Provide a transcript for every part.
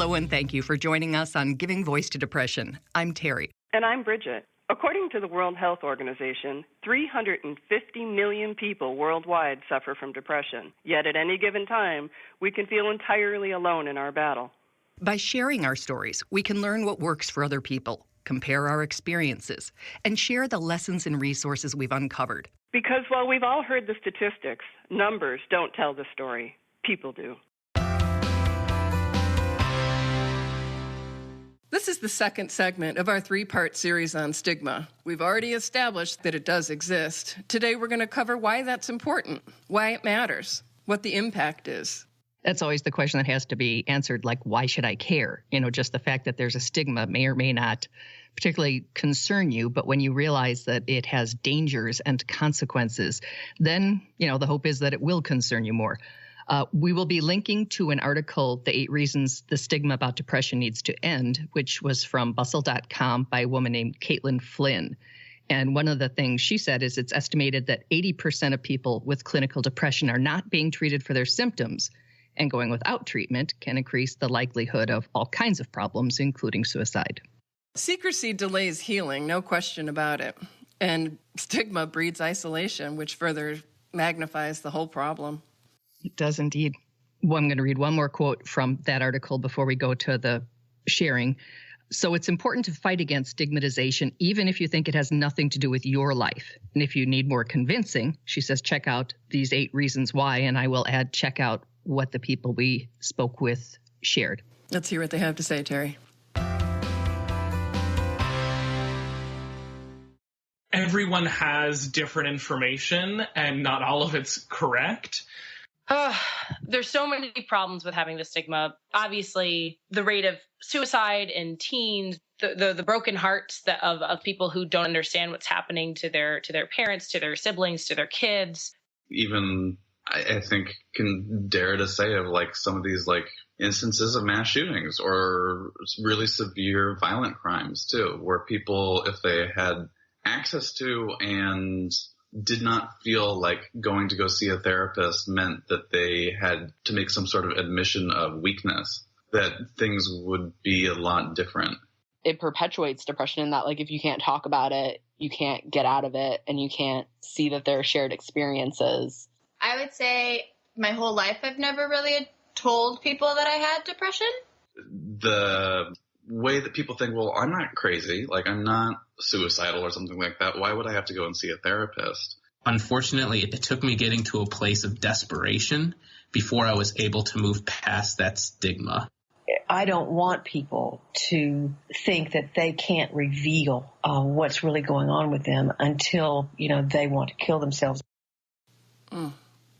Hello and thank you for joining us on Giving Voice to Depression. I'm Terry. And I'm Bridget. According to the World Health Organization, 350 million people worldwide suffer from depression. Yet at any given time, we can feel entirely alone in our battle. By sharing our stories, we can learn what works for other people, compare our experiences, and share the lessons and resources we've uncovered. Because while we've all heard the statistics, numbers don't tell the story. People do. This is the second segment of our three-part series on stigma. We've already established that it does exist. Today we're going to cover why that's important, why it matters, what the impact is. That's always the question that has to be answered, like, why should I care? Just the fact that there's a stigma may or may not particularly concern you, but when you realize that it has dangers and consequences, then, the hope is that it will concern you more. We will be linking to an article, The 8 Reasons the Stigma About Depression Needs to End, which was from bustle.com by a woman named Caitlin Flynn. And one of the things she said is it's estimated that 80% of people with clinical depression are not being treated for their symptoms, and going without treatment can increase the likelihood of all kinds of problems, including suicide. Secrecy delays healing, no question about it. And stigma breeds isolation, which further magnifies the whole problem. It does indeed. Well, I'm going to read one more quote from that article before we go to the sharing. So it's important to fight against stigmatization, even if you think it has nothing to do with your life. And if you need more convincing, she says, check out these 8 reasons why, and I will add, check out what the people we spoke with shared. Let's hear what they have to say, Terry. Everyone has different information, and not all of it's correct. There's so many problems with having the stigma. Obviously, the rate of suicide in teens, the broken hearts of people who don't understand what's happening to their parents, to their siblings, to their kids. Even I think can dare to say of some of these instances of mass shootings or really severe violent crimes too, where people, if they had access to and did not feel like going to go see a therapist meant that they had to make some sort of admission of weakness, that things would be a lot different. It perpetuates depression in that, if you can't talk about it, you can't get out of it, and you can't see that there are shared experiences. I would say my whole life I've never really told people that I had depression. The way that people think, well, I'm not crazy, I'm not suicidal or something like that. Why would I have to go and see a therapist? Unfortunately, it took me getting to a place of desperation before I was able to move past that stigma. I don't want people to think that they can't reveal what's really going on with them until, they want to kill themselves.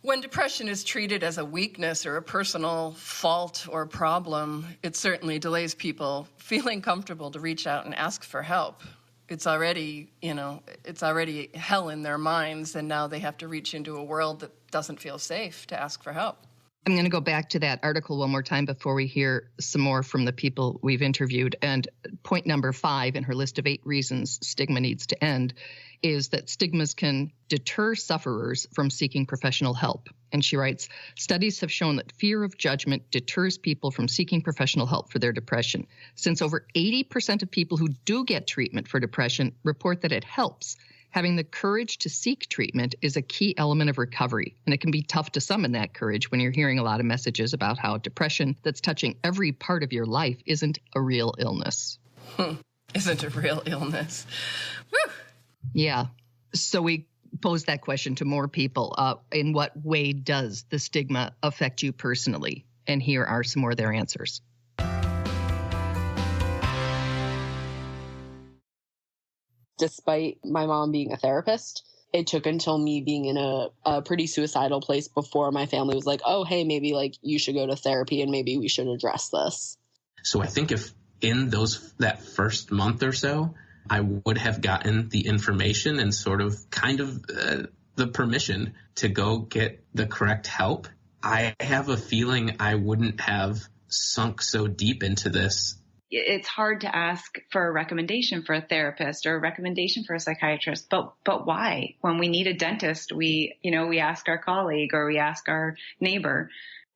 When depression is treated as a weakness or a personal fault or problem, it certainly delays people feeling comfortable to reach out and ask for help. It's already, it's already hell in their minds, and now they have to reach into a world that doesn't feel safe to ask for help. I'm going to go back to that article one more time before we hear some more from the people we've interviewed. And point number 5 in her list of 8 reasons stigma needs to end is that stigmas can deter sufferers from seeking professional help. And she writes, studies have shown that fear of judgment deters people from seeking professional help for their depression. Since over 80% of people who do get treatment for depression report that it helps, having the courage to seek treatment is a key element of recovery. And it can be tough to summon that courage when you're hearing a lot of messages about how depression that's touching every part of your life isn't a real illness. Isn't a real illness. Whew. Yeah. So we pose that question to more people. In what way does the stigma affect you personally? And here are some more of their answers. Despite my mom being a therapist, it took until me being in a pretty suicidal place before my family was like, oh, hey, maybe you should go to therapy and maybe we should address this. So I think if in that first month or so, I would have gotten the information and the permission to go get the correct help, I have a feeling I wouldn't have sunk so deep into this. It's hard to ask for a recommendation for a therapist or a recommendation for a psychiatrist, but why? When we need a dentist, we ask our colleague or we ask our neighbor.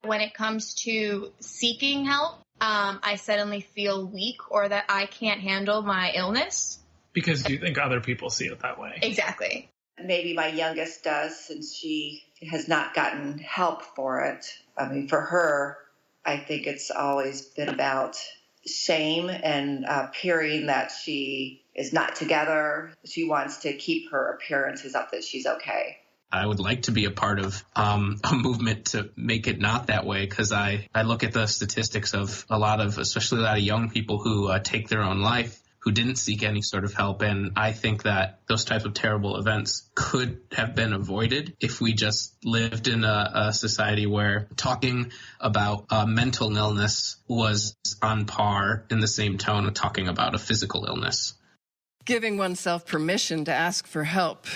When it comes to seeking help, I suddenly feel weak or that I can't handle my illness. Because you think other people see it that way. Exactly. Maybe my youngest does, since she has not gotten help for it. I mean, for her, I think it's always been about shame and appearing that she is not together. She wants to keep her appearances up that she's okay. I would like to be a part of a movement to make it not that way, because I look at the statistics of especially a lot of young people who take their own life, who didn't seek any sort of help. And I think that those types of terrible events could have been avoided if we just lived in a society where talking about mental illness was on par in the same tone of talking about a physical illness. Giving oneself permission to ask for help.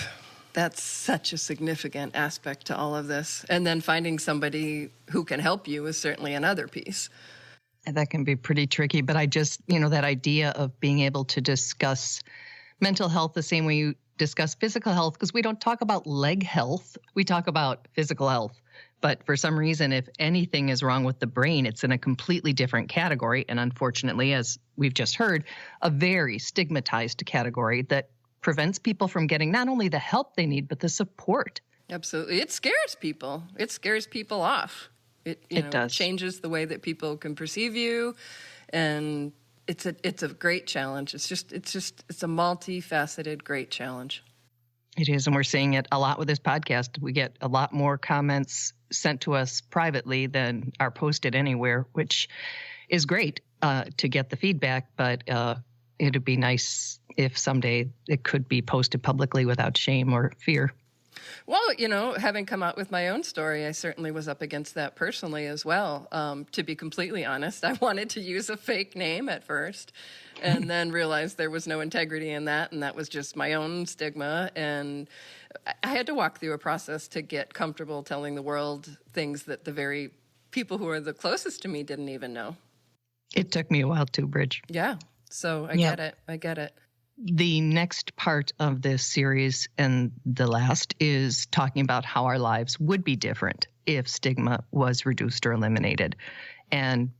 That's such a significant aspect to all of this. And then finding somebody who can help you is certainly another piece. And that can be pretty tricky, but I just, that idea of being able to discuss mental health the same way you discuss physical health, because we don't talk about leg health, we talk about physical health. But for some reason, if anything is wrong with the brain, it's in a completely different category. And unfortunately, as we've just heard, a very stigmatized category that prevents people from getting not only the help they need, but the support. Absolutely. It scares people. It scares people off. It does. Changes the way that people can perceive you. And it's a great challenge. It's a multifaceted, great challenge. It is. And we're seeing it a lot with this podcast. We get a lot more comments sent to us privately than are posted anywhere, which is great to get the feedback. But it'd be nice if someday it could be posted publicly without shame or fear. Well, having come out with my own story, I certainly was up against that personally as well. To be completely honest, I wanted to use a fake name at first and then realized there was no integrity in that, and that was just my own stigma. And I had to walk through a process to get comfortable telling the world things that the very people who are the closest to me didn't even know. It took me a while too, Bridge. Yeah. So I get it. The next part of this series and the last is talking about how our lives would be different if stigma was reduced or eliminated. And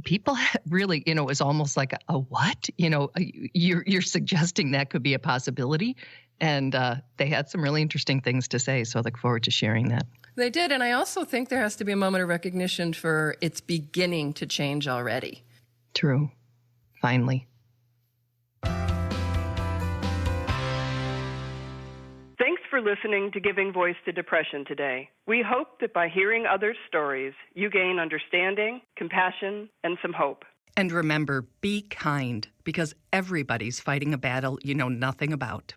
people really, it was almost like a what? You're suggesting that could be a possibility. And they had some really interesting things to say. So I look forward to sharing that. They did. And I also think there has to be a moment of recognition for it's beginning to change already. True. Finally. Thanks for listening to Giving Voice to Depression today. We hope that by hearing others' stories, you gain understanding, compassion, and some hope. And remember, be kind, because everybody's fighting a battle you know nothing about.